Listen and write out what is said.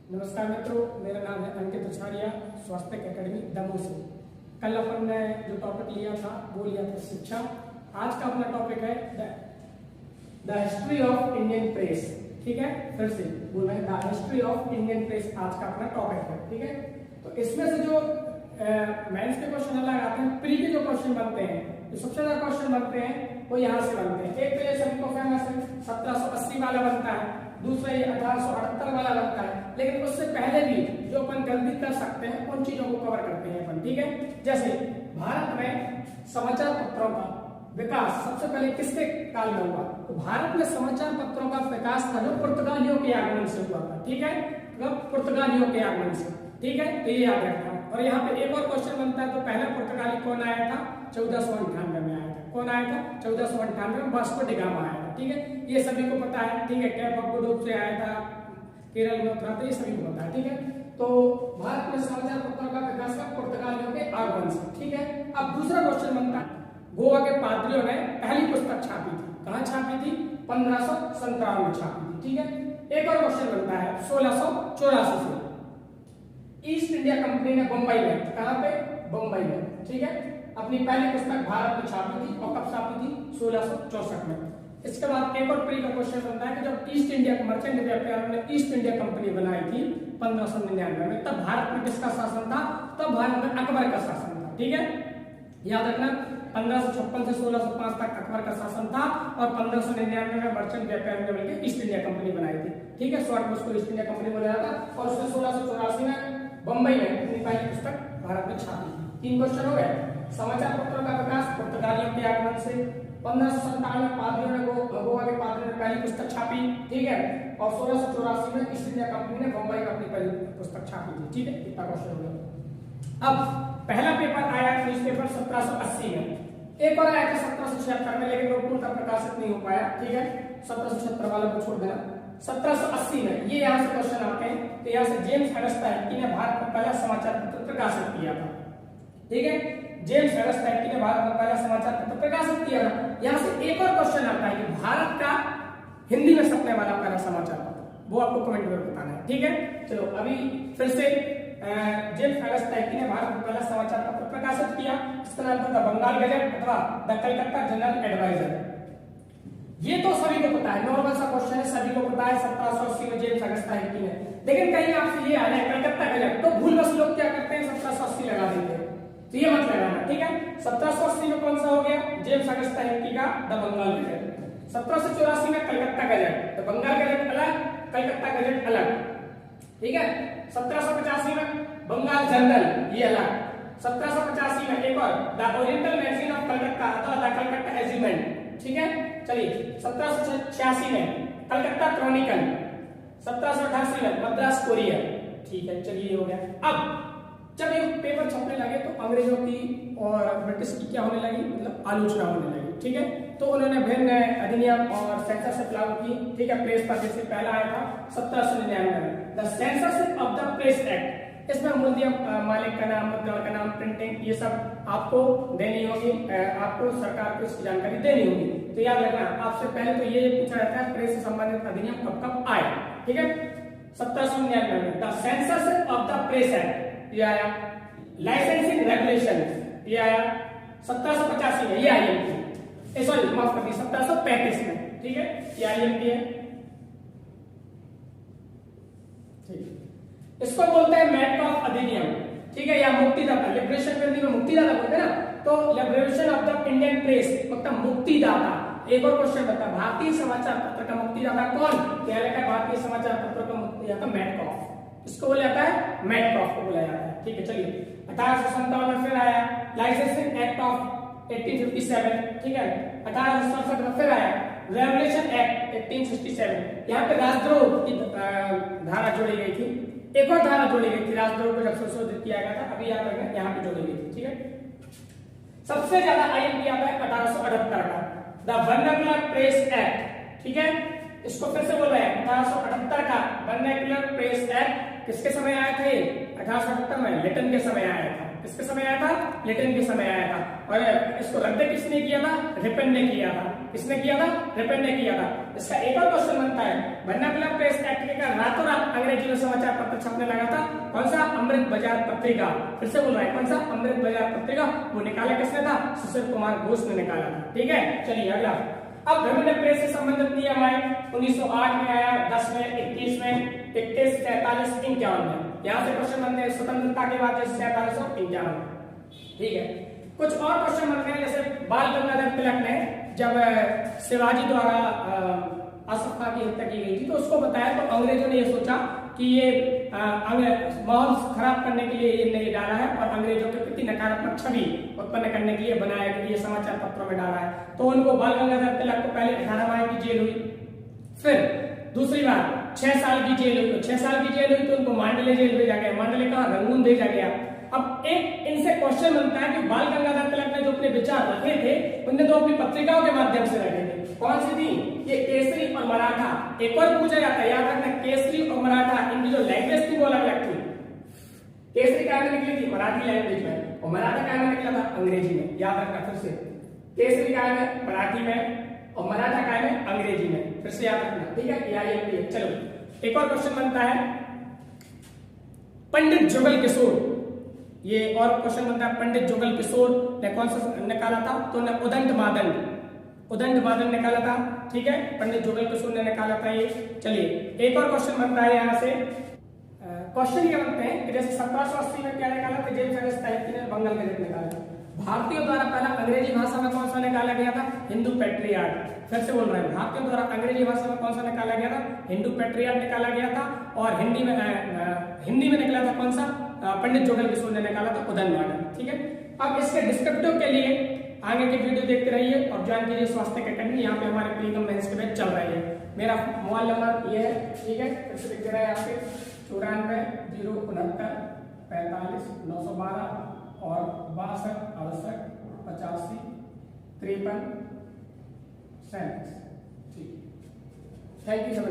नमस्कार मित्रों, मेरा नाम है अंकित आचार्य, स्वास्थ्य अकेडमी दमोह से। कल अपन ने जो टॉपिक लिया था वो लिया था शिक्षा। आज का अपना टॉपिक है the history of Indian press. ठीक है, फिर से बोल रहे हैं the history of Indian press आज का अपना टॉपिक है। ठीक है, तो इसमें से जो मेंस के क्वेश्चन अलग आते हैं, प्री के जो क्वेश्चन बनते हैं, जो सबसे ज्यादा क्वेश्चन बनते हैं वो यहाँ से बनते हैं। एक तो ये सभी को फेमस है 1780 वाला बनता है, दूसरा ये 1878 वाला बनता है। लेकिन उससे पहले भी जो अपन गलती कर सकते हैं उन चीजों को कवर करते हैं अपन। ठीक है, जैसे भारत में समाचार पत्रों का विकास सबसे पहले किसके काल में हुआ? तो भारत में समाचार पत्रों का विकास था जो पुर्तगालियों के आगमन से हुआ था। ठीक है, पुर्तगालियों के आगमन से। ठीक है, तो ये याद रखना। और यहाँ पे एक और क्वेश्चन बनता है, तो पहला पुर्तगाली कौन आया था? 1498 में आया था। कौन आया था? 1498 में वास्को डी गामा आया था। ठीक है, ये सभी को पता है। ठीक है, कैप ऑफ गुड होप से आया था, केरल में उतरा था, ये सभी को पता है। ठीक है, तो भारत में समाचार पत्रों का विकास का पुर्तगालियों के आगमन से। ठीक है, अब दूसरा क्वेश्चन बनता है, गोवा के पादरियों ने पहली पुस्तक छापी थी, कहाँ छापी थी? 1557 में छापी थी। ठीक है, एक और क्वेश्चन बनता है 1684 से ईस्ट इंडिया कंपनी ने बंबई में, कहां पे? बंबई में। ठीक है, अपनी पहली पुस्तक भारत में छापी थी और कब छापी थी? 1664 में। इसके बाद एक और प्री का क्वेश्चन बनता है कि जब ईस्ट इंडिया मर्चेंट व्यापारियों ने ईस्ट इंडिया कंपनी बनाई थी 1599 में, तब भारत में किसका शासन था? तब भारत में अकबर का शासन था। ठीक है, याद रखना 1556 से 1605 तक अकबर का शासन था और 1599 में मर्चेंट व्यापारियों ने मिलकर ईस्ट इंडिया कंपनी बनाई थी। ठीक है, शॉर्ट में उसको ईस्ट इंडिया कंपनी बनाया था और उसने 1684 में बंबई में अपनी पहली पुस्तक भारत में छापी। 3 क्वेश्चन हो गए। समाचार पत्रों का विकास पुर्तगालियों के आगमन से, 1557 में पादरियों ने गोवा के पादरियों ने पहली पुस्तक छापी। ठीक है, और 1684 में ईस्ट इंडिया कंपनी ने बंबई में अपनी पहली पुस्तक छापी थी। ठीक है, इतना क्वेश्चन हो गया। अब पहला पेपर आया न्यूज पेपर 1780 में, एक और आया था 1776 में, लेकिन वो पूर्णतः प्रकाशित नहीं हो पाया। ठीक है, 1776 वाला को छोड़ देना। 1780 में ये यहाँ से क्वेश्चन आते हैं, तो यहाँ से जेम्स हेडस्टाइकी ने भारत में पहला समाचार पत्र प्रकाशित किया था। ठीक है, जेम्स हेडस्टाइकी ने भारत में पहला समाचार पत्र प्रकाशित किया था। यहाँ से एक और क्वेश्चन आता है कि भारत का हिंदी में छपने वाला पहला समाचार पत्र, वो आपको कमेंट में बताना है। ठीक है, चलो अभी फिर से जेम्स हेडस्टाइकी ने भारत में पहला समाचार पत्र प्रकाशित किया, इसका नाम था द बंगाल गजट अथवा द कलकत्ता जनरल एडवाइजर। ये तो सभी को पता है, नॉर्मल सा क्वेश्चन है, सभी को पता है 1780 में जेम्स हेडस्टाइकी ने। लेकिन कहीं आपसे ये आ जाए कलकत्ता गजट, तो भूलवश लोग क्या करते हैं 1780 लगा देते हैं, तो ये मत लगाना। ठीक है, 1780 में कौन सा हो गया? जेम्स हेडस्टाइकी का द बंगाल गजट। 1784 में कलकत्ता गजट, तो बंगाल गजट अलग, कलकत्ता गजट अलग। ठीक है, 1785 में बंगाल जनरल, ये अलग। 1785 में एक और the oriental magazine of Calcutta अथवा द कलकत्ता एजिमेंट। ठीक है, चलिए 1786 में कलकत्ता क्रॉनिकल, 1788 में मद्रास कोरियर। ठीक है, चलिए ये हो गया। अब जब ये पेपर छपने लगे तो अंग्रेजों की और ब्रिटिश की क्या होने लगी? मतलब आलोचना होने लगी। ठीक है, तो उन्होंने भिन्न अधिनियम और सेंसरशिप लागू की। ठीक है, प्रेस पर जैसे पहला आया था 1799 में the censorship of the press act. इसमें मूल्य मालिक का नाम, मुद्रा का नाम, प्रिंटिंग, ये सब आपको देनी होगी, आपको सरकार को इसकी जानकारी देनी होगी। तो याद रखना, आपसे पहले तो ये पूछा जाता है प्रेस से संबंधित अधिनियम कब कब आए। ठीक है, 1799 में the censorship of the press act ये आया। लाइसेंसिंग रेगुलेशन ये आया 1785 में, ये आईएमपी, सॉरी माफ कर दी 1735 में। ठीक है, ये आईएमपी है। इसको बोलते हैं मैटकॉफ अधिनियम। ठीक है, या मुक्तिदाता, लिबरेशन में मुक्तिदाता बोलते हैं ना, तो liberation of the Indian press मतलब मुक्तिदाता। एक और क्वेश्चन बता, भारतीय समाचार पत्र का मुक्तिदाता कौन? क्या लिखा है? भारतीय समाचार पत्र का मुक्तिदाता मैटकॉफ। इसको बोला जाता है मैटकॉफ को बोला जाता है। ठीक है, चलिए 1857 में फिर आया लाइसेंसिंग एक्ट ऑफ 1857। ठीक है, 1867 में फिर आया रेगुलेशन एक्ट 1867। यहाँ पे राजद्रोह की धारा जोड़ी गई थी। एक और धारा जोड़ी गई थी राजद्रोह को जब संशोधित किया गया था, अभी याद रखना यहाँ पे जोड़ी गई थी। ठीक है, सबसे ज्यादा आईएमपी आता है 1878 का द वर्नाकुलर प्रेस एक्ट। ठीक है, इसको फिर से बोल रहे हैं 1878 का वर्नाकुलर प्रेस एक्ट। किसके समय आया था ये? 1878 में लिटन के समय आया था। किसके समय आया था? लिटन के समय आया था। और इसको रद्द किसने किया था? रिपन ने किया था। किसने किया था? रिपन ने किया था। इसका एक और क्वेश्चन बनता है, वर्नाकुलर प्रेस एक्ट के कारण रातों रात अंग्रेजी में समाचार पत्र छपने लगा था, कौन सा? अमृत बाजार पत्रिका। फिर से बोल रहा है, कौन सा? अमृत बाजार पत्रिका। वो निकाला किसने था? सुशील कुमार घोष ने निकाला था। ठीक है, चलिए अगला। अब विभिन्न प्रेस से संबंधित नियम आए, 1908 में आया, 10 में, 21 में, 31, 43, 51 में। यहाँ से क्वेश्चन बनते हैं स्वतंत्रता के बाद, जैसे 47 और 51। ठीक है, कुछ और क्वेश्चन बनते हैं, जैसे बाल गंगाधर तिलक ने जब शिवाजी द्वारा अशोका की हत्या की गई थी तो उसको बताया, तो अंग्रेजों ने ये सोचा कि ये माहौल खराब करने के लिए ये नहीं डाला है और अंग्रेजों के प्रति नकारात्मक छवि उत्पन्न करने के लिए बनाया कि ये समाचार पत्रों में डाला है। तो उनको बाल गंगाधर तिलक को पहले 18 माह की जेल हुई, फिर दूसरी बार 6 साल की जेल हुई। तो 6 साल की जेल हुई तो उनको मांडले जेल भेजा गया, मांडले का रंगून भेजा गया। अब एक इनसे क्वेश्चन बनता है कि बाल गंगाधर तिलक ने जो अपने विचार रखे थे उनने तो अपनी पत्रिकाओं के माध्यम से रखे थे। कौन सी थी? ये केसरी और मराठा। एक और पूछा जाता है, याद रखना, केसरी और मराठा इनकी जो लैंग्वेज थी वो अलग अलग थी। केसरी काय में निकली थी? मराठी लैंग्वेज में, और मराठा काय में निकला था? अंग्रेजी में। याद रखना फिर से, केसरी काय में मराठी में और मराठा काय में अंग्रेजी में। फिर से याद रखना, ठीक है। चलो एक और क्वेश्चन बनता है, पंडित जुगल किशोर, ये और क्वेश्चन बनता है, पंडित जुगल किशोर ने कौन सा निकाला था? तो ने उदंड बादल निकाला था। ठीक है, पंडित जुगल किशोर ने निकाला था ये। चलिए एक और क्वेश्चन बनता है यहाँ से, क्वेश्चन ये बनते हैं कि जैसे 1780 में क्या निकाला था? जेम्स एलिस टाइप ने बंगाल गजट निकाला था। भारतीयों द्वारा पहला अंग्रेजी भाषा में कौन सा निकाला गया था? हिंदू पैट्रियार्ट। फिर से बोल रहे हैं, भारतीयों द्वारा अंग्रेजी भाषा में कौन सा निकाला गया था? हिंदू पैट्रियार्ट निकाला गया था। और हिंदी में निकला था कौन सा? पंडित जुगल किशोर ने निकाला था उदंड बादल। ठीक है, अब इसके डिस्क्रिप्टिव के लिए आगे की वीडियो देखते रहिए और ज्वाइन कीजिए स्वास्थ्य अकेडमी। यहाँ पे हमारे प्रीकम मेंस के बैच चल रही है। मेरा मोबाइल नंबर ये है, ठीक है, फिर से लिख दे रहा है यहाँ पे 94 069 45 912 और 62 68 85 53 37। ठीक, थैंक यू सब।